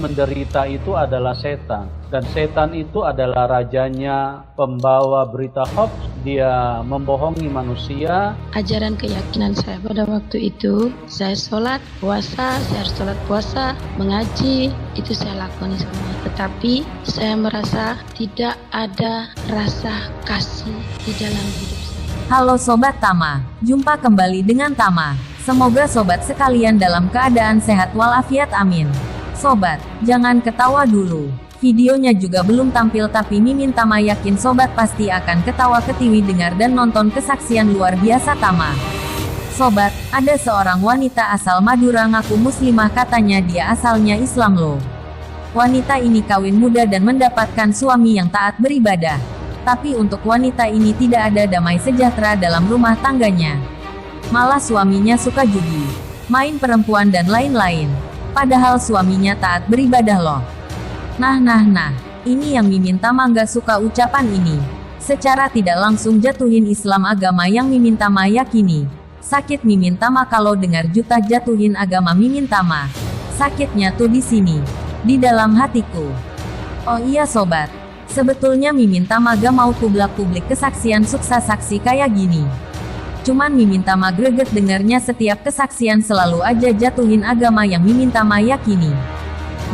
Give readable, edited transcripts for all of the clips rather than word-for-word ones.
menderita itu adalah setan. Dan setan itu adalah rajanya pembawa berita hoax. Dia membohongi manusia. Ajaran keyakinan saya pada waktu itu, saya sholat, puasa, saya harus sholat puasa, mengaji, itu saya lakoni semua. Tetapi saya merasa tidak ada rasa kasih di dalam hidup saya. Halo Sobat Tama, jumpa kembali dengan Tama. Semoga sobat sekalian dalam keadaan sehat walafiat, amin. Sobat, jangan ketawa dulu. Videonya juga belum tampil tapi Mimin Tama yakin sobat pasti akan ketawa ketiwi dengar dan nonton kesaksian luar biasa Tama. Sobat, ada seorang wanita asal Madura ngaku muslimah, katanya dia asalnya Islam loh. Wanita ini kawin muda dan mendapatkan suami yang taat beribadah. Tapi untuk wanita ini tidak ada damai sejahtera dalam rumah tangganya. Malah suaminya suka judi, main perempuan dan lain-lain. Padahal suaminya taat beribadah loh. Nah, ini yang Mimin Tama gak suka ucapan ini. Secara tidak langsung jatuhin Islam, agama yang Mimin Tama yakini. Sakit Mimin Tama kalau dengar juta jatuhin agama Mimin Tama. Sakitnya tuh di sini, di dalam hatiku. Oh iya sobat, sebetulnya Mimin Tama gak mau publik kesaksian sukses saksi kayak gini. Cuman Mimin Tama greget dengarnya setiap kesaksian selalu aja jatuhin agama yang Mimin Tama yakini.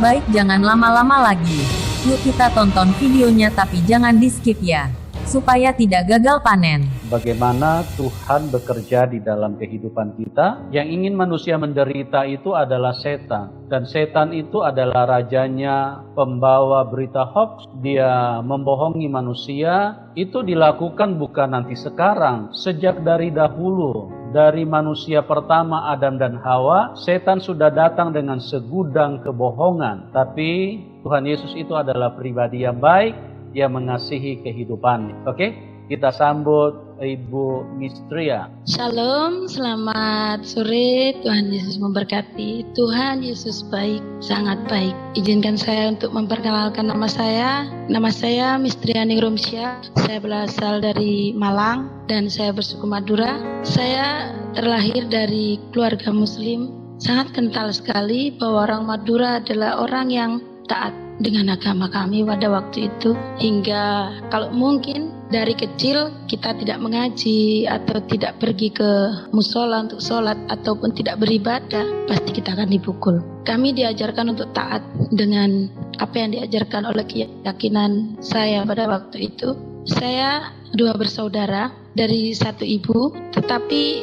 Baik, jangan lama-lama lagi. Yuk kita tonton videonya, tapi jangan di skip ya, supaya tidak gagal panen. Bagaimana Tuhan bekerja di dalam kehidupan kita. Yang ingin manusia menderita itu adalah setan. Dan setan itu adalah rajanya pembawa berita hoax. Dia membohongi manusia. Itu dilakukan bukan nanti sekarang, sejak dari dahulu. Dari manusia pertama Adam dan Hawa, setan sudah datang dengan segudang kebohongan. Tapi Tuhan Yesus itu adalah pribadi yang baik, yang mengasihi kehidupannya. Oke, kita sambut Ibu Mistria. Shalom, selamat sore, Tuhan Yesus memberkati. Tuhan Yesus baik, sangat baik. Izinkan saya untuk memperkenalkan nama saya. Nama saya Mistria Ningromsyah. Saya berasal dari Malang dan saya bersuku Madura. Saya terlahir dari keluarga Muslim. Sangat kental sekali bahwa orang Madura adalah orang yang taat dengan agama kami pada waktu itu. Hingga kalau mungkin dari kecil kita tidak mengaji atau tidak pergi ke musola untuk sholat ataupun tidak beribadah, pasti kita akan dipukul. Kami diajarkan untuk taat dengan apa yang diajarkan oleh keyakinan saya pada waktu itu. Saya dua bersaudara dari satu ibu, tetapi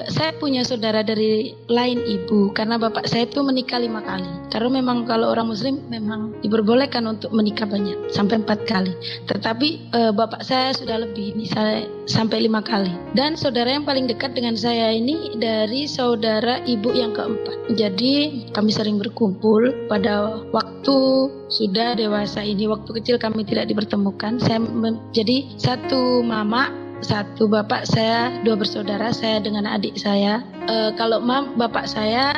saya punya saudara dari lain ibu karena bapak saya itu menikah 5 kali. Karena memang kalau orang Muslim memang diperbolehkan untuk menikah banyak, sampai 4 kali. Tetapi bapak saya sudah lebih, misalnya sampai 5 kali. Dan saudara yang paling dekat dengan saya ini dari saudara ibu yang keempat. Jadi kami sering berkumpul pada waktu sudah dewasa ini. Waktu kecil kami tidak dipertemukan. Jadi satu mama, satu bapak, saya dua bersaudara, saya dengan adik saya. Kalau bapak saya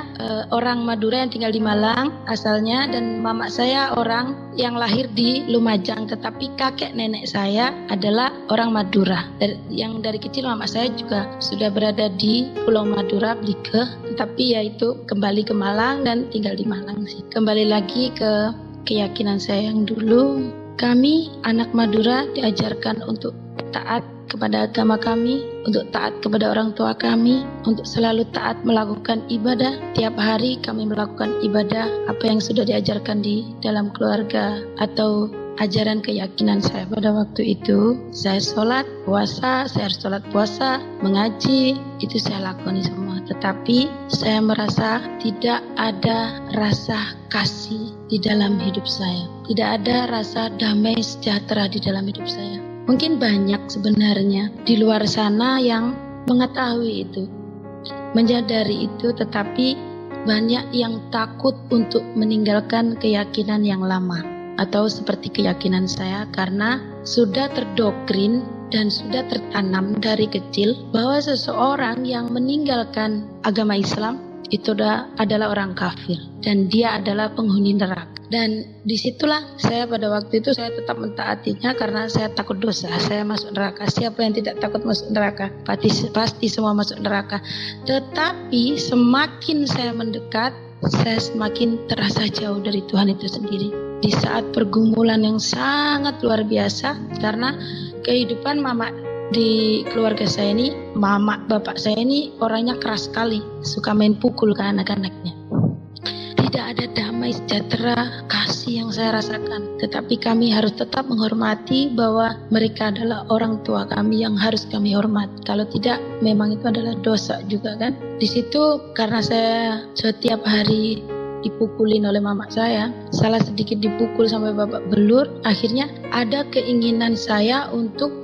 orang Madura yang tinggal di Malang asalnya, dan mama saya orang yang lahir di Lumajang, tetapi kakek nenek saya adalah orang Madura. Yang dari kecil mama saya juga sudah berada di Pulau Madura, Blike, tetapi yaitu kembali ke Malang dan tinggal di Malang sih. Kembali lagi ke keyakinan saya yang dulu. Kami anak Madura diajarkan untuk taat kepada agama kami, untuk taat kepada orang tua kami, untuk selalu taat melakukan ibadah. Tiap hari kami melakukan ibadah apa yang sudah diajarkan di dalam keluarga atau ajaran keyakinan saya pada waktu itu. Saya sholat, puasa, saya harus sholat puasa, mengaji, itu saya lakoni semua. Tetapi saya merasa tidak ada rasa kasih di dalam hidup saya. Tidak ada rasa damai sejahtera di dalam hidup saya. Mungkin banyak sebenarnya di luar sana yang mengetahui itu, menyadari itu, tetapi banyak yang takut untuk meninggalkan keyakinan yang lama atau seperti keyakinan saya, karena sudah terdoktrin dan sudah tertanam dari kecil bahwa seseorang yang meninggalkan agama Islam itu adalah orang kafir dan dia adalah penghuni neraka. Dan disitulah saya pada waktu itu saya tetap mentaatinya karena saya takut dosa, saya masuk neraka. Siapa yang tidak takut masuk neraka? Pasti semua masuk neraka. Tetapi semakin saya mendekat, saya semakin terasa jauh dari Tuhan itu sendiri. Di saat pergumulan yang sangat luar biasa, karena kehidupan mama di keluarga saya ini, mama bapak saya ini orangnya keras sekali, suka main pukul ke anak-anaknya. Tidak ada damai, sejahtera, kasih yang saya rasakan. Tetapi kami harus tetap menghormati bahwa mereka adalah orang tua kami yang harus kami hormat. Kalau tidak, memang itu adalah dosa juga kan. Di situ karena saya setiap hari dipukulin oleh mama saya, salah sedikit dipukul sampai babak belur, akhirnya ada keinginan saya untuk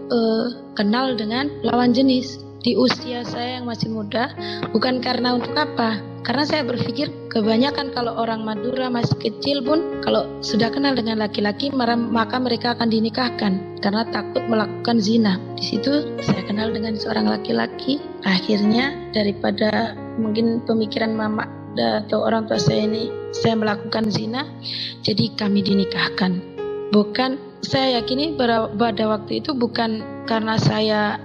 kenal dengan lawan jenis di usia saya yang masih muda. Bukan karena untuk apa, karena saya berpikir kebanyakan kalau orang Madura masih kecil pun kalau sudah kenal dengan laki-laki maka mereka akan dinikahkan karena takut melakukan zina. Di situ saya kenal dengan seorang laki-laki, akhirnya daripada mungkin pemikiran mama atau orang tua saya ini saya melakukan zina, jadi kami dinikahkan. Bukan, saya yakini pada waktu itu bukan karena saya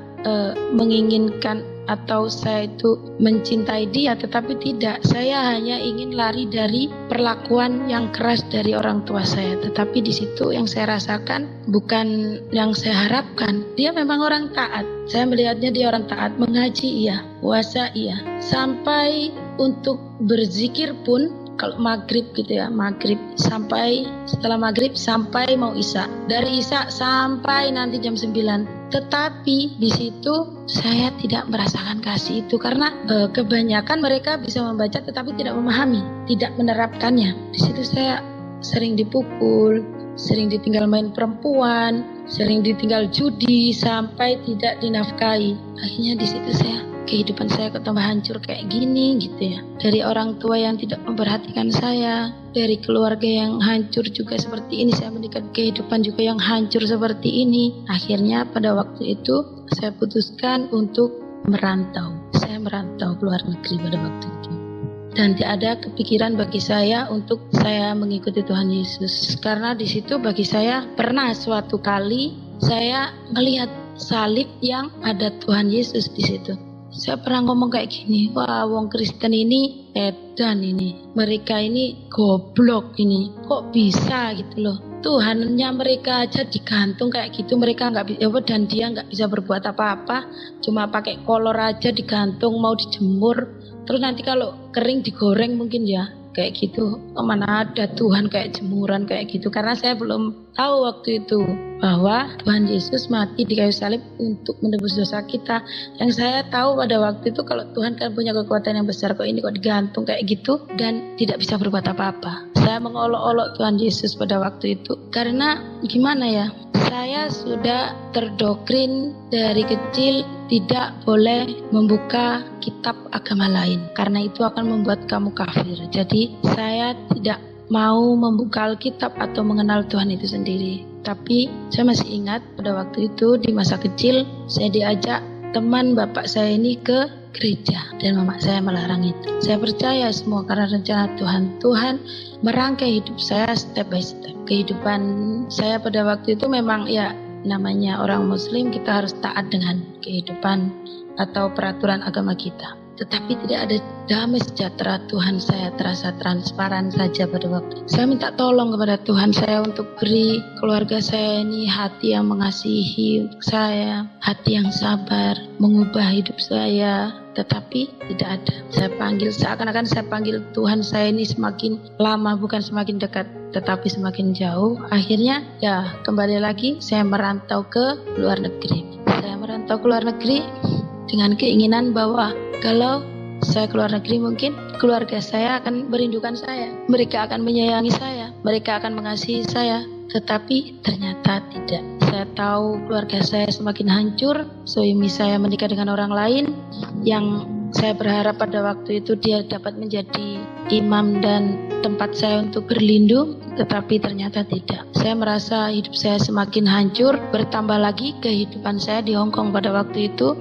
menginginkan atau saya itu mencintai dia, tetapi tidak, saya hanya ingin lari dari perlakuan yang keras dari orang tua saya. Tetapi di situ yang saya rasakan bukan yang saya harapkan. Dia memang orang taat, saya melihatnya dia orang taat, mengaji iya, puasa iya, sampai untuk berzikir pun kalau maghrib gitu ya, maghrib sampai setelah maghrib sampai mau isya, dari isya sampai nanti jam 9. Tetapi di situ saya tidak merasakan kasih itu karena kebanyakan mereka bisa membaca tetapi tidak memahami, tidak menerapkannya. Di situ saya sering dipukul, sering ditinggal main perempuan, sering ditinggal judi sampai tidak dinafkahi. Akhirnya di situ kehidupan saya kok tambah hancur kayak gini gitu ya. Dari orang tua yang tidak memperhatikan saya, dari keluarga yang hancur juga seperti ini, saya menikah kehidupan juga yang hancur seperti ini. Akhirnya pada waktu itu saya putuskan untuk merantau. Saya merantau ke luar negeri pada waktu itu. Dan tidak ada kepikiran bagi saya untuk saya mengikuti Tuhan Yesus. Karena di situ bagi saya pernah suatu kali saya melihat salib yang ada Tuhan Yesus di situ. Saya pernah ngomong kayak gini, wah wong Kristen ini edan ini, mereka ini goblok ini, kok bisa gitu loh. Tuhannya mereka aja digantung kayak gitu, mereka nggak bisa, dan dia nggak bisa berbuat apa-apa, cuma pakai kolor aja digantung, mau dijemur, terus nanti kalau kering digoreng mungkin ya, kayak gitu. Oh, mana ada Tuhan kayak jemuran kayak gitu, karena saya belum tahu waktu itu bahwa Tuhan Yesus mati di kayu salib untuk menebus dosa kita. Yang saya tahu pada waktu itu kalau Tuhan kan punya kekuatan yang besar, kok ini kok digantung kayak gitu dan tidak bisa berbuat apa-apa. Saya mengolok-olok Tuhan Yesus pada waktu itu karena gimana ya, saya sudah terdoktrin dari kecil tidak boleh membuka kitab agama lain karena itu akan membuat kamu kafir. Jadi saya tidak mau membuka Alkitab atau mengenal Tuhan itu sendiri. Tapi saya masih ingat pada waktu itu di masa kecil saya diajak teman bapak saya ini ke gereja dan mama saya melarang itu. Saya percaya semua karena rencana Tuhan. Tuhan merangkai hidup saya step by step. Kehidupan saya pada waktu itu memang ya namanya orang muslim kita harus taat dengan kehidupan atau peraturan agama kita. Tetapi tidak ada damai sejahtera Tuhan saya terasa transparan saja pada waktu itu. Saya minta tolong kepada Tuhan saya untuk beri keluarga saya ini hati yang mengasihi untuk saya, hati yang sabar, mengubah hidup saya. Tetapi tidak ada. Saya panggil, seakan-akan saya panggil Tuhan saya ini semakin lama, bukan semakin dekat, tetapi semakin jauh. Akhirnya ya kembali lagi saya merantau ke luar negeri. Saya merantau ke luar negeri dengan keinginan bahwa kalau saya keluar negeri mungkin keluarga saya akan merindukan saya, mereka akan menyayangi saya, mereka akan mengasihi saya. Tetapi ternyata tidak. Saya tahu keluarga saya semakin hancur. Suami saya menikah dengan orang lain yang saya berharap pada waktu itu dia dapat menjadi imam dan tempat saya untuk berlindung, tetapi ternyata tidak. Saya merasa hidup saya semakin hancur, bertambah lagi kehidupan saya di Hong Kong pada waktu itu.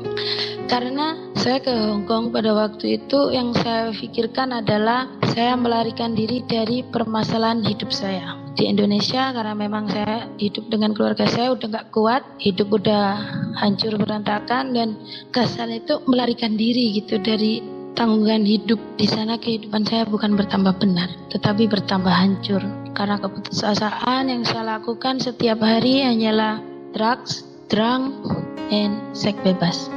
Karena saya ke Hong Kong pada waktu itu yang saya pikirkan adalah saya melarikan diri dari permasalahan hidup saya di Indonesia, karena memang saya hidup dengan keluarga saya udah gak kuat, hidup udah hancur berantakan, dan kesan itu melarikan diri gitu dari tanggungan hidup di sana, kehidupan saya bukan bertambah benar, tetapi bertambah hancur. Karena keputusasaan yang saya lakukan setiap hari hanyalah drugs, drunk, and seks bebas.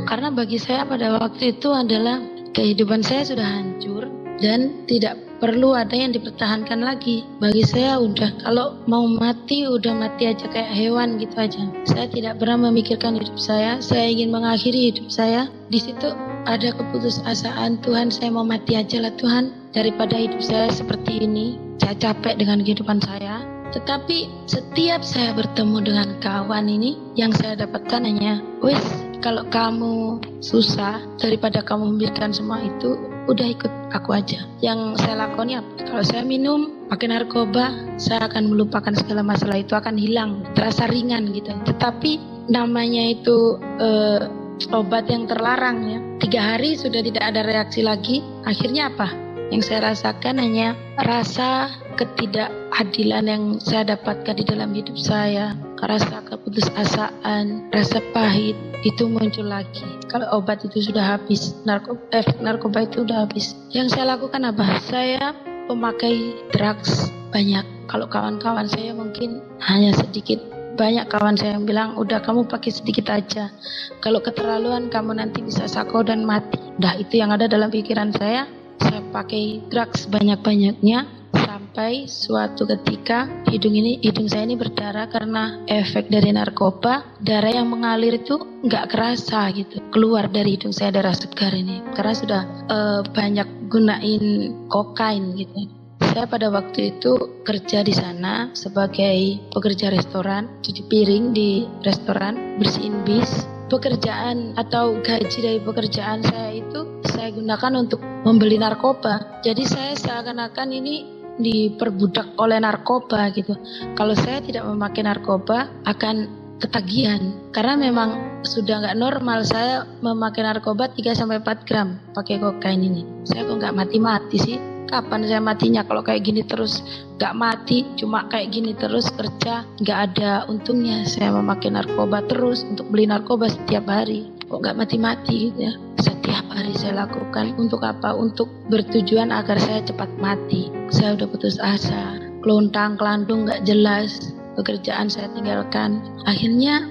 Karena bagi saya pada waktu itu adalah kehidupan saya sudah hancur dan tidak perlu ada yang dipertahankan lagi. Bagi saya udah, kalau mau mati udah mati aja kayak hewan gitu aja. Saya tidak pernah memikirkan hidup saya ingin mengakhiri hidup saya. Di situ ada keputusasaan, Tuhan saya mau mati aja lah Tuhan, daripada hidup saya seperti ini. Saya capek dengan kehidupan saya. Tetapi setiap saya bertemu dengan kawan ini, yang saya dapatkan hanya, wis, kalau kamu susah, daripada kamu memikirkan semua itu, udah ikut aku aja. Yang saya lakoni apa? Kalau saya minum, pakai narkoba, saya akan melupakan segala masalah itu, akan hilang, terasa ringan gitu. Tetapi namanya itu obat yang terlarang ya. 3 hari sudah tidak ada reaksi lagi. Akhirnya apa? Yang saya rasakan hanya rasa ketidakadilan yang saya dapatkan di dalam hidup saya. Rasa keputusasaan, rasa pahit itu muncul lagi. Kalau obat itu sudah habis, narkoba itu sudah habis. Yang saya lakukan apa? Saya pemakai drugs banyak. Kalau kawan-kawan saya mungkin hanya sedikit. Banyak kawan saya yang bilang, udah kamu pakai sedikit aja. Kalau keterlaluan kamu nanti bisa sakau dan mati. Udah itu yang ada dalam pikiran saya. Saya pakai drugs banyak-banyaknya sampai suatu ketika hidung saya ini berdarah karena efek dari narkoba. Darah yang mengalir itu nggak kerasa gitu, keluar dari hidung saya darah segar ini karena sudah banyak gunain kokain gitu. Saya pada waktu itu kerja di sana sebagai pekerja restoran, cuci piring di restoran, bersihin bis. Pekerjaan atau gaji dari pekerjaan saya itu saya gunakan untuk membeli narkoba. Jadi saya seakan-akan ini diperbudak oleh narkoba gitu. Kalau saya tidak memakai narkoba akan ketagihan. Karena memang sudah nggak normal saya memakai narkoba 3-4 gram pakai kokain ini. Saya kok nggak mati-mati sih. Kapan saya matinya kalau kayak gini terus? Gak mati, cuma kayak gini terus kerja, gak ada untungnya. Saya memakai narkoba terus untuk beli narkoba setiap hari. Kok gak mati-mati gitu ya? Setiap hari saya lakukan. Untuk apa? Untuk bertujuan agar saya cepat mati. Saya udah putus asa, kelontang, kelandung gak jelas. Pekerjaan saya tinggalkan. Akhirnya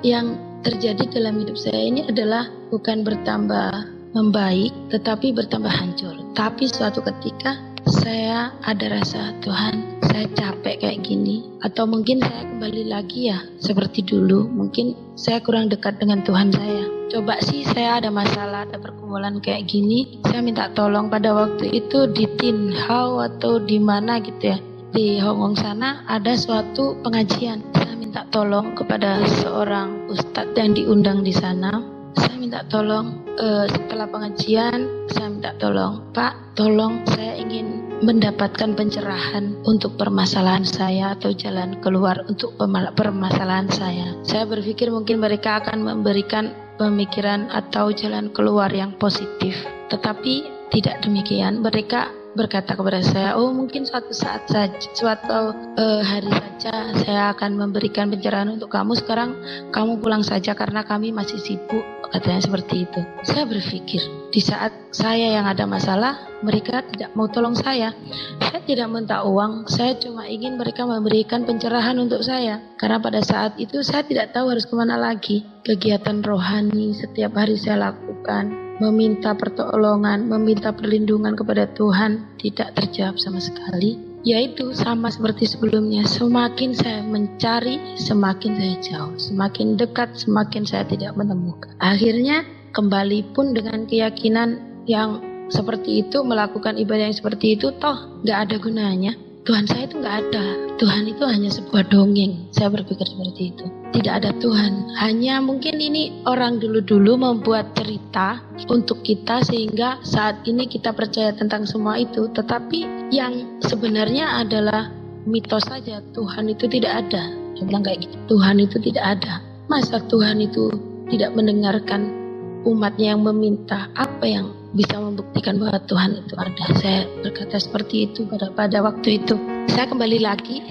yang terjadi dalam hidup saya ini adalah bukan bertambah membaik, tetapi bertambah hancur. Tapi suatu ketika saya ada rasa, Tuhan, saya capek kayak gini. Atau mungkin saya kembali lagi ya seperti dulu. Mungkin saya kurang dekat dengan Tuhan saya. Coba sih saya ada masalah, ada pergumulan kayak gini, saya minta tolong. Pada waktu itu di Tin Hau atau di mana gitu ya, di Hong Kong sana ada suatu pengajian. Saya minta tolong kepada seorang ustadz yang diundang di sana. Saya minta tolong setelah pengajian, saya minta tolong, Pak, tolong saya ingin mendapatkan pencerahan untuk permasalahan saya atau jalan keluar untuk permasalahan saya. Saya berpikir mungkin mereka akan memberikan pemikiran atau jalan keluar yang positif. Tetapi tidak demikian. Mereka berkata kepada saya, oh mungkin suatu saat saja, suatu hari saja saya akan memberikan pencerahan untuk kamu. Sekarang kamu pulang saja karena kami masih sibuk, katanya seperti itu. Saya berpikir di saat saya yang ada masalah, mereka tidak mau tolong saya. Saya tidak minta uang, saya cuma ingin mereka memberikan pencerahan untuk saya. Karena pada saat itu saya tidak tahu harus kemana lagi. Kegiatan rohani setiap hari saya lakukan, meminta pertolongan, meminta perlindungan kepada Tuhan, tidak terjawab sama sekali. Yaitu sama seperti sebelumnya, semakin saya mencari, semakin saya jauh, semakin dekat, semakin saya tidak menemukan. Akhirnya kembali pun dengan keyakinan yang seperti itu, melakukan ibadah yang seperti itu, toh gak ada gunanya. Tuhan saya itu gak ada. Tuhan itu hanya sebuah dongeng. Saya berpikir seperti itu. Tidak ada Tuhan. Hanya mungkin ini orang dulu-dulu membuat cerita untuk kita sehingga saat ini kita percaya tentang semua itu. Tetapi yang sebenarnya adalah mitos saja. Tuhan itu tidak ada. Saya bilang kayak gitu. Tuhan itu tidak ada. Masa Tuhan itu tidak mendengarkan umatnya yang meminta? Apa yang bisa membuktikan bahwa Tuhan itu ada? Saya berkata seperti itu pada waktu itu. Saya kembali lagi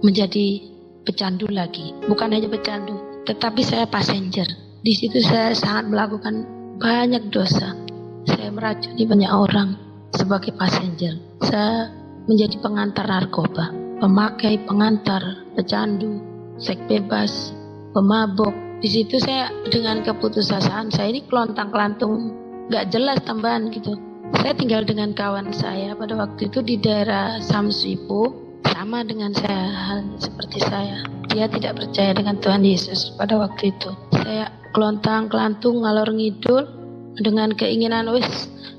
menjadi pecandu lagi. Bukan hanya pecandu, tetapi saya passenger. Di situ saya sangat melakukan banyak dosa. saya meracuni banyak orang sebagai passenger. Saya menjadi pengantar narkoba, pemakai, pengantar, pecandu, seks bebas, pemabok. Di situ saya dengan keputusasaan saya ini kelontang-kelantung, gak jelas tambahan gitu. Saya tinggal dengan kawan saya pada waktu itu di daerah Samsipo, sama dengan saya, halnya seperti saya. Dia tidak percaya dengan Tuhan Yesus pada waktu itu. Saya kelontang-kelantung ngalor ngidul dengan keinginan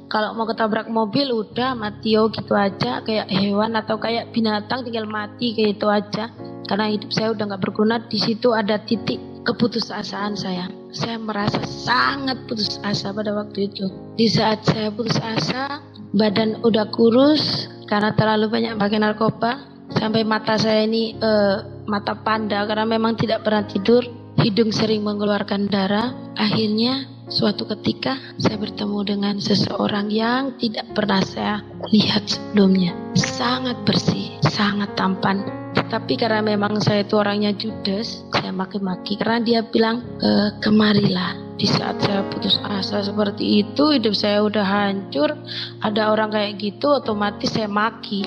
kalau mau ketabrak mobil udah mati gitu aja, kayak hewan atau kayak binatang tinggal mati kayak itu aja. Karena hidup saya udah gak berguna. Di situ ada titik keputusasaan saya. Saya merasa sangat putus asa pada waktu itu. Di saat saya putus asa, badan udah kurus karena terlalu banyak pakai narkoba, sampai mata saya ini mata panda karena memang tidak pernah tidur, hidung sering mengeluarkan darah. Akhirnya suatu ketika saya bertemu dengan seseorang yang tidak pernah saya lihat sebelumnya. Sangat bersih, sangat tampan. Tapi karena memang saya itu orangnya judes, saya maki-maki karena dia bilang, kemarilah. Di saat saya putus asa seperti itu, hidup saya udah hancur, ada orang kayak gitu, otomatis saya maki.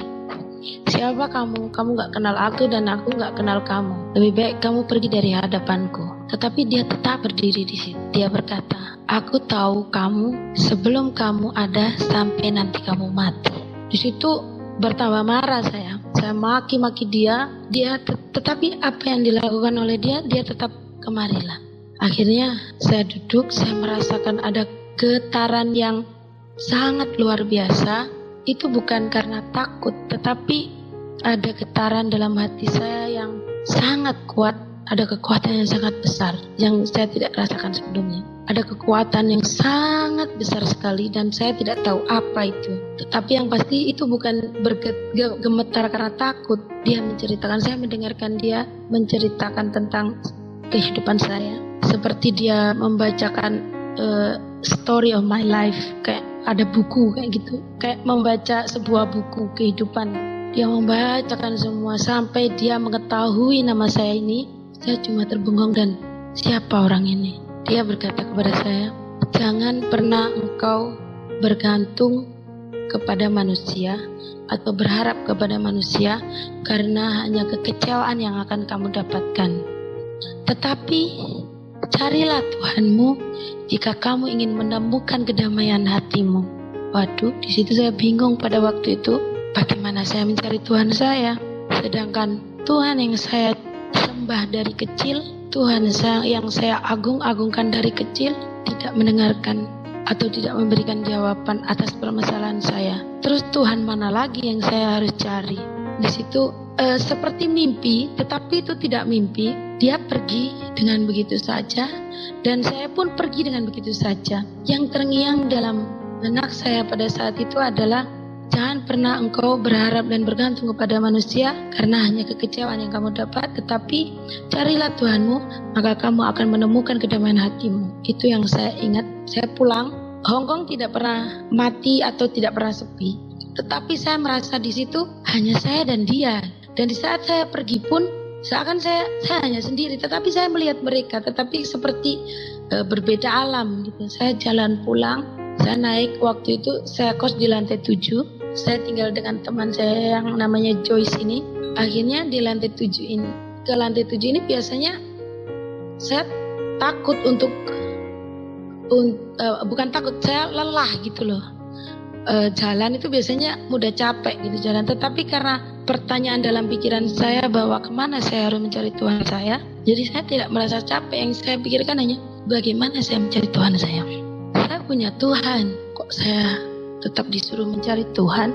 Siapa kamu? Kamu gak kenal aku dan aku gak kenal kamu. Lebih baik kamu pergi dari hadapanku. Tetapi dia tetap berdiri di situ. Dia berkata, aku tahu kamu sebelum kamu ada sampai nanti kamu mati. Di situ bertambah marah saya. Saya maki-maki dia tetapi apa yang dilakukan oleh dia tetap kemarilah. Akhirnya saya duduk, saya merasakan ada getaran yang sangat luar biasa. Itu bukan karena takut, tetapi ada getaran dalam hati saya yang sangat kuat. Ada kekuatan yang sangat besar yang saya tidak rasakan sebelumnya. Ada kekuatan yang sangat besar sekali dan saya tidak tahu apa itu. Tetapi yang pasti itu bukan gemetar karena takut. Dia menceritakan, saya mendengarkan dia menceritakan tentang kehidupan saya. Seperti dia membacakan story of my life, kayak ada buku kayak gitu, kayak membaca sebuah buku kehidupan. Dia membacakan semua sampai dia mengetahui nama saya ini. Saya cuma terbengong dan siapa orang ini? Dia berkata kepada saya, jangan pernah engkau bergantung kepada manusia atau berharap kepada manusia, karena hanya kekecewaan yang akan kamu dapatkan. Tetapi carilah Tuhanmu jika kamu ingin menemukan kedamaian hatimu. Waduh, di situ saya bingung pada waktu itu. Bagaimana saya mencari Tuhan saya? Sedangkan Tuhan yang saya sembah dari kecil, Tuhan yang saya agung-agungkan dari kecil, tidak mendengarkan atau tidak memberikan jawaban atas permasalahan saya. Terus Tuhan mana lagi yang saya harus cari? Di situ seperti mimpi, tetapi itu tidak mimpi. Dia pergi dengan begitu saja, dan saya pun pergi dengan begitu saja. Yang terngiang dalam benak saya pada saat itu adalah, jangan pernah engkau berharap dan bergantung kepada manusia, karena hanya kekecewaan yang kamu dapat. Tetapi carilah Tuhanmu, maka kamu akan menemukan kedamaian hatimu. Itu yang saya ingat. Saya pulang, Hongkong tidak pernah mati atau tidak pernah sepi. Tetapi saya merasa di situ hanya saya dan dia. Dan di saat saya pergi pun, seakan saya hanya sendiri. Tetapi saya melihat mereka, tetapi seperti berbeda alam gitu. Saya jalan pulang, saya naik, waktu itu saya kos di lantai 7. Saya tinggal dengan teman saya yang namanya Joyce ini. Akhirnya di lantai 7 ini, ke lantai 7 ini biasanya saya takut bukan takut, saya lelah gitu loh. Jalan itu biasanya mudah capek gitu jalan. Tetapi karena pertanyaan dalam pikiran saya bahwa kemana saya harus mencari Tuhan saya, jadi saya tidak merasa capek. Yang saya pikirkan hanya bagaimana saya mencari Tuhan saya. Saya punya Tuhan, kok saya tetap disuruh mencari Tuhan?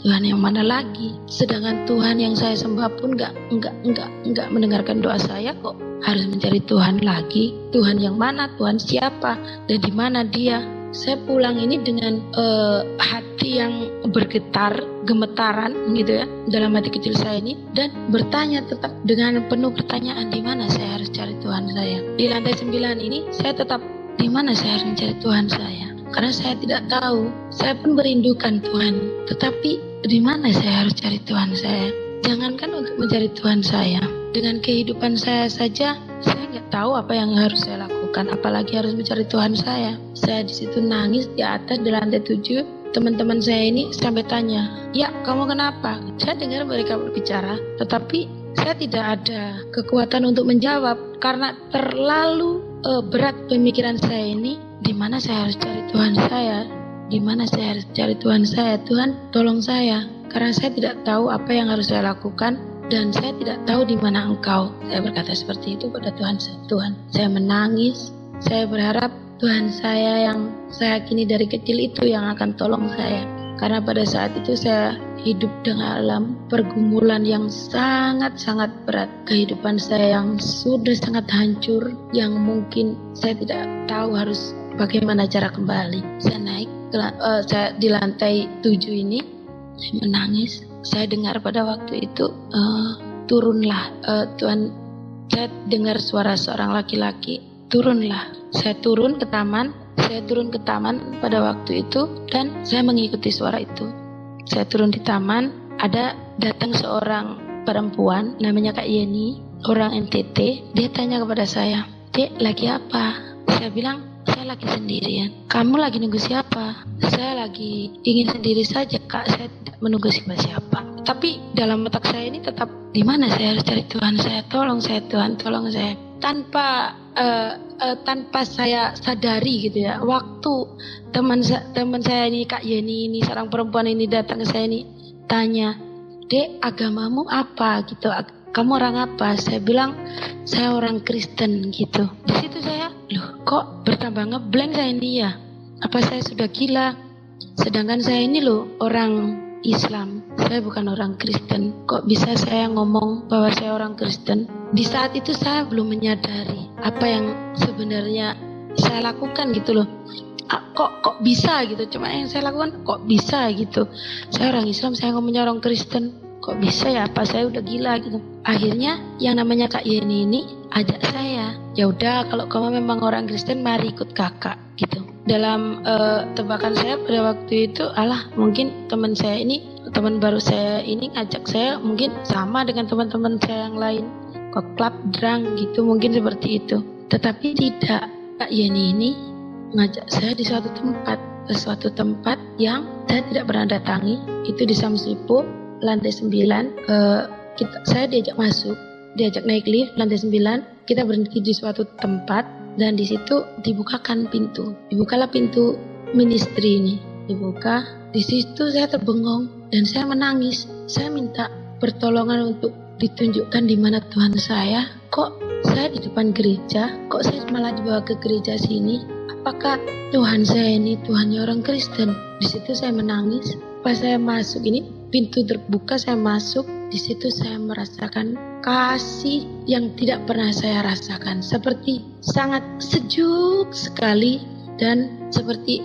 Tuhan yang mana lagi? Sedangkan Tuhan yang saya sembah pun enggak mendengarkan doa saya, kok harus mencari Tuhan lagi? Tuhan yang mana? Tuhan siapa? Dan di mana dia? Saya pulang ini dengan hati yang bergetar, gemetaran gitu ya, dalam hati kecil saya ini, dan bertanya tetap dengan penuh pertanyaan, di mana saya harus cari Tuhan saya? Di lantai 9 ini saya tetap, di mana saya harus mencari Tuhan saya? Karena saya tidak tahu. Saya pun merindukan Tuhan, tetapi di mana saya harus cari Tuhan saya? Jangankan untuk mencari Tuhan saya, dengan kehidupan saya saja, saya nggak tahu apa yang harus saya lakukan. lakukan, apalagi harus mencari Tuhan saya. Saya di situ nangis di atas di lantai 7. Teman-teman saya ini sampai tanya, "Ya, kamu kenapa?" Saya dengar mereka berbicara, tetapi saya tidak ada kekuatan untuk menjawab karena terlalu berat pemikiran saya ini. Di mana saya harus cari Tuhan saya? Di mana saya harus cari Tuhan saya? Tuhan, tolong saya, karena saya tidak tahu apa yang harus saya lakukan dan saya tidak tahu di mana Engkau. Saya berkata seperti itu pada Tuhan. Tuhan, saya menangis. Saya berharap Tuhan saya yang saya yakini dari kecil itu yang akan tolong saya. Karena pada saat itu saya hidup dalam pergumulan yang sangat-sangat berat. Kehidupan saya yang sudah sangat hancur, yang mungkin saya tidak tahu harus bagaimana cara kembali. Saya naik, saya di lantai 7 ini, saya menangis. Saya dengar pada waktu itu, turunlah Tuhan. Saya dengar suara seorang laki-laki, turunlah. Saya turun ke taman pada waktu itu dan saya mengikuti suara itu. Saya turun di taman, ada datang seorang perempuan namanya Kak Yeni, orang NTT. Dia tanya kepada saya, "Dek, lagi apa?" Saya bilang, "Saya lagi sendirian." "Kamu lagi nunggu siapa?" "Saya lagi ingin sendiri saja, Kak. Saya tidak menunggu siapa-siapa." Tapi dalam otak saya ini tetap, di mana saya harus cari Tuhan saya? Tolong saya Tuhan, tolong saya. Tanpa saya sadari gitu ya, waktu teman saya ini, Kak Yeni ini, seorang perempuan ini datang ke saya ini tanya, "Dek, agamamu apa?" gitu. "Kamu orang apa?" Saya bilang, "Saya orang Kristen." gitu. Di situ saya, loh, kok bertambah ngeblank saya ini ya? Apa saya sudah gila? Sedangkan saya ini loh orang Islam, saya bukan orang Kristen. Kok bisa saya ngomong bahwa saya orang Kristen? Di saat itu saya belum menyadari apa yang sebenarnya saya lakukan gitu loh. Kok bisa gitu? Cuma yang saya lakukan kok bisa gitu. Saya orang Islam, saya ngomongnya orang Kristen. Kok bisa ya? Apa saya udah gila gitu? Akhirnya yang namanya Kak Yeni ini ajak saya. "Ya udah, kalau kamu memang orang Kristen, mari ikut kakak." gitu. Dalam tebakan saya pada waktu itu, mungkin teman baru saya ini ngajak saya mungkin sama dengan teman-teman saya yang lain, ke klub drang gitu, mungkin seperti itu. Tetapi tidak, Kak Yeni ini ngajak saya di suatu tempat yang saya tidak pernah datangi. Itu di Samslipo, lantai 9. Saya diajak naik lift lantai 9. Kita berhenti di suatu tempat dan di situ dibukalah pintu ministry ini, dibuka. Di situ saya terbengong dan saya menangis. Saya minta pertolongan untuk ditunjukkan di mana Tuhan saya. Kok saya di depan gereja, kok saya malah dibawa ke gereja sini? Apakah Tuhan saya ini Tuhannya orang Kristen? Di situ saya menangis. Pas saya masuk ini, pintu terbuka, saya masuk. Di situ saya merasakan kasih yang tidak pernah saya rasakan. Seperti sangat sejuk sekali dan seperti,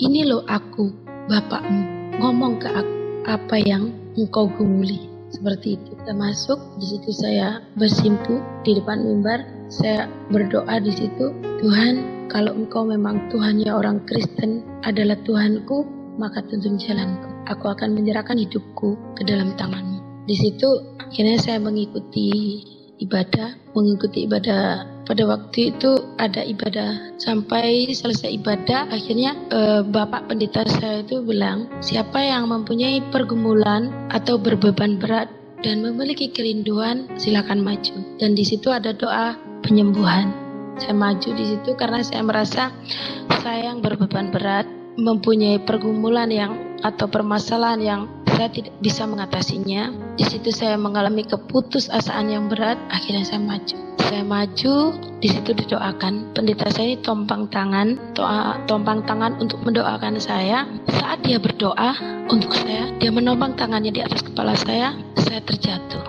"Ini loh aku, Bapakmu, ngomong ke aku apa yang engkau gumuli." Seperti itu. Kita masuk, di situ saya bersimpuh di depan mimbar. Saya berdoa di situ, "Tuhan, kalau engkau memang Tuhannya orang Kristen adalah Tuhanku, maka tuntun jalanku. Aku akan menyerahkan hidupku ke dalam tangan-Mu." Di situ akhirnya saya mengikuti ibadah. Pada waktu itu ada ibadah. Sampai selesai ibadah, akhirnya Bapak Pendeta saya itu bilang, "Siapa yang mempunyai pergumulan atau berbeban berat dan memiliki kerinduan, silakan maju." Dan di situ ada doa penyembuhan. Saya maju di situ karena saya merasa saya yang berbeban berat, mempunyai pergumulan atau permasalahan yang saya tidak bisa mengatasinya. Di situ saya mengalami keputusasaan yang berat. Akhirnya saya maju. Di situ didoakan. Pendeta saya ini tompang tangan untuk mendoakan saya. Saat dia berdoa untuk saya, dia menompang tangannya di atas kepala saya. Saya terjatuh.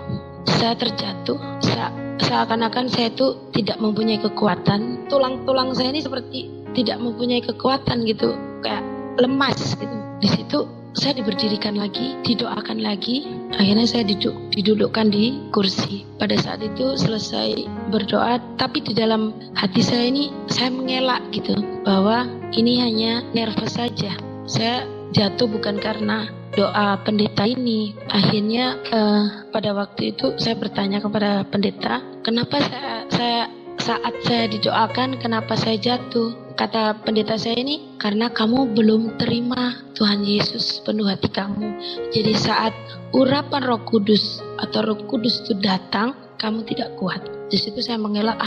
Seakan-akan saya itu tidak mempunyai kekuatan. Tulang-tulang saya ini seperti tidak mempunyai kekuatan gitu, kayak lemas gitu. Di situ saya diberdirikan lagi, didoakan lagi. Akhirnya saya didudukkan di kursi. Pada saat itu selesai berdoa, tapi di dalam hati saya ini saya mengelak gitu, bahwa ini hanya nervous saja. Saya jatuh bukan karena doa pendeta ini. Akhirnya pada waktu itu saya bertanya kepada pendeta, kenapa saya saat saya didoakan, kenapa saya jatuh? Kata pendeta saya ini, karena kamu belum terima Tuhan Yesus penuh hati kamu. Jadi saat urapan Roh Kudus atau Roh Kudus itu datang, kamu tidak kuat. Di situ saya mengelak,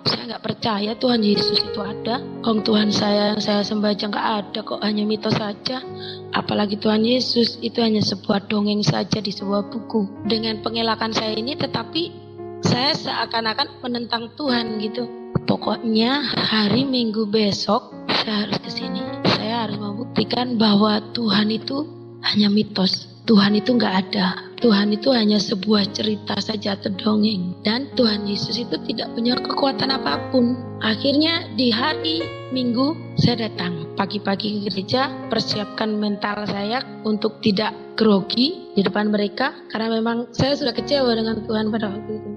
saya nggak percaya Tuhan Yesus itu ada. Tuhan saya yang saya sembah aja nggak ada kok, hanya mitos saja. Apalagi Tuhan Yesus itu hanya sebuah dongeng saja di sebuah buku. Dengan pengelakan saya ini, tetapi saya seakan-akan menentang Tuhan gitu. Pokoknya hari Minggu besok saya harus kesini. Saya harus membuktikan bahwa Tuhan itu hanya mitos. Tuhan itu nggak ada. Tuhan itu hanya sebuah cerita saja atau dongeng. Dan Tuhan Yesus itu tidak punya kekuatan apapun. Akhirnya di hari Minggu saya datang pagi-pagi ke gereja, persiapkan mental saya untuk tidak grogi di depan mereka. Karena memang saya sudah kecewa dengan Tuhan pada waktu itu.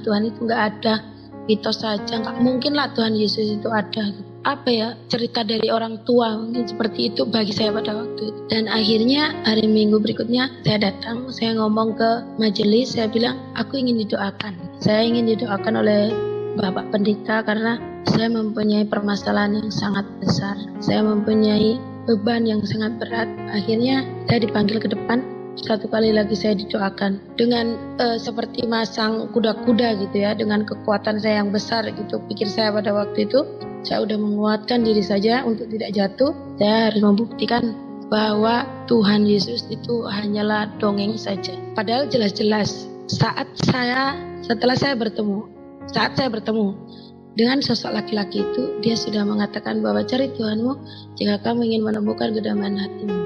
Tuhan itu nggak ada. Mitos saja, nggak mungkin lah Tuhan Yesus itu ada. Apa ya, cerita dari orang tua mungkin seperti itu bagi saya pada waktu itu. Dan akhirnya hari Minggu berikutnya saya datang, saya ngomong ke majelis, saya bilang aku ingin didoakan. Saya ingin didoakan oleh Bapak Pendeta karena saya mempunyai permasalahan yang sangat besar. Saya mempunyai beban yang sangat berat. Akhirnya saya dipanggil ke depan. Satu kali lagi saya didoakan dengan seperti masang kuda-kuda gitu ya, dengan kekuatan saya yang besar gitu. Pikir saya pada waktu itu saya udah menguatkan diri saja untuk tidak jatuh. Saya harus membuktikan bahwa Tuhan Yesus itu hanyalah dongeng saja. Padahal jelas-jelas setelah saya bertemu dengan sosok laki-laki itu, dia sudah mengatakan bahwa cari Tuhanmu jika kamu ingin menemukan kedamaian hatimu.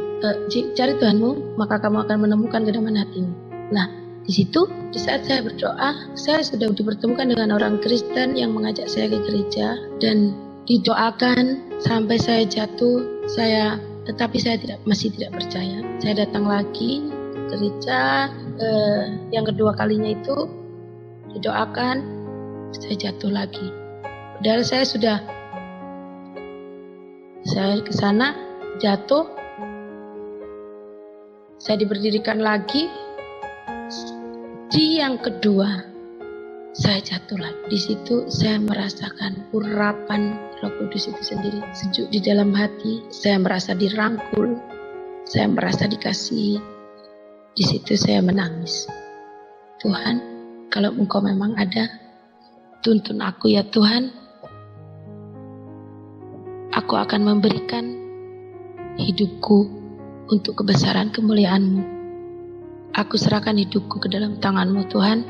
Cari Tuhanmu, maka kamu akan menemukan kedamaian hatimu. Nah, di situ, di saat saya berdoa, saya sudah dipertemukan dengan orang Kristen yang mengajak saya ke gereja dan didoakan sampai saya jatuh. Tetapi saya masih tidak percaya. Saya datang lagi ke gereja, yang kedua kalinya itu didoakan, saya jatuh lagi. Padahal saya ke sana jatuh. Saya diberdirikan lagi. Di yang kedua, saya jatuh lagi. Di situ saya merasakan urapan Roh Kudus itu sendiri, sejuk di dalam hati. Saya merasa dirangkul, saya merasa dikasihi. Di situ saya menangis. Tuhan, kalau Engkau memang ada, tuntun aku ya Tuhan. Aku akan memberikan hidupku untuk kebesaran kemuliaan-Mu. Aku serahkan hidupku ke dalam tangan-Mu Tuhan.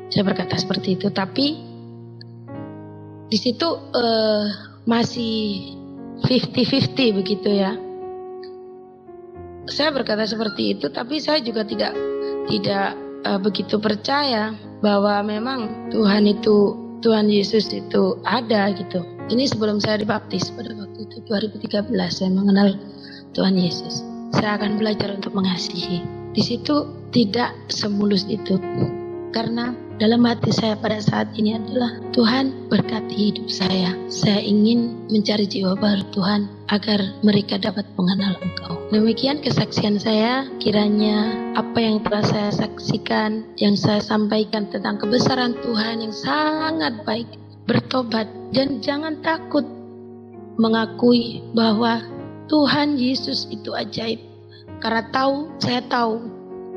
Saya berkata seperti itu, tapi di situ masih 50-50 begitu ya. Saya berkata seperti itu, tapi saya juga tidak begitu percaya bahwa memang Tuhan Yesus itu ada gitu. Ini sebelum saya dibaptis pada waktu itu 2013 saya mengenal Tuhan Yesus. Saya akan belajar untuk mengasihi. Di situ tidak semulus itu. Karena dalam hati saya pada saat ini adalah Tuhan berkati hidup saya. Saya ingin mencari jiwa baru Tuhan agar mereka dapat mengenal Engkau. Demikian kesaksian saya. Kiranya apa yang telah saya saksikan, yang saya sampaikan tentang kebesaran Tuhan yang sangat baik, bertobat dan jangan takut mengakui bahwa Tuhan Yesus itu ajaib. Karena saya tahu.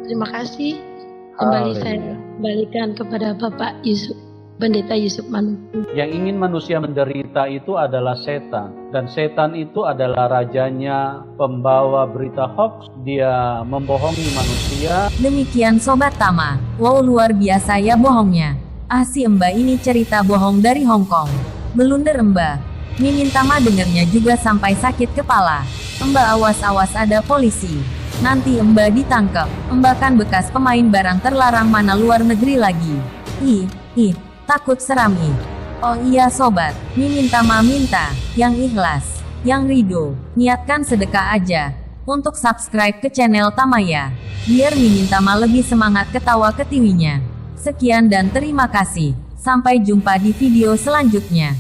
Terima kasih. Kembali saya kembalikan kepada Bapak Yusuf, Pendeta Yusuf Manuku. Yang ingin manusia menderita itu adalah setan. Dan setan itu adalah rajanya pembawa berita hoax. Dia membohongi manusia. Demikian Sobat Tama. Wow, luar biasa ya bohongnya. Si Mbak ini cerita bohong dari Hong Kong. Belunder Mbak. Mimin Tama dengernya juga sampai sakit kepala. Mbak awas-awas ada polisi. Nanti Mbak ditangkap. Mbak kan bekas pemain barang terlarang mana luar negeri lagi. Takut seram ih. Oh iya sobat, Mimin Tama minta, yang ikhlas, yang ridho, niatkan sedekah aja. Untuk subscribe ke channel Tamaya. Biar Mimin Tama lebih semangat ketawa ketiwinya. Sekian dan terima kasih. Sampai jumpa di video selanjutnya.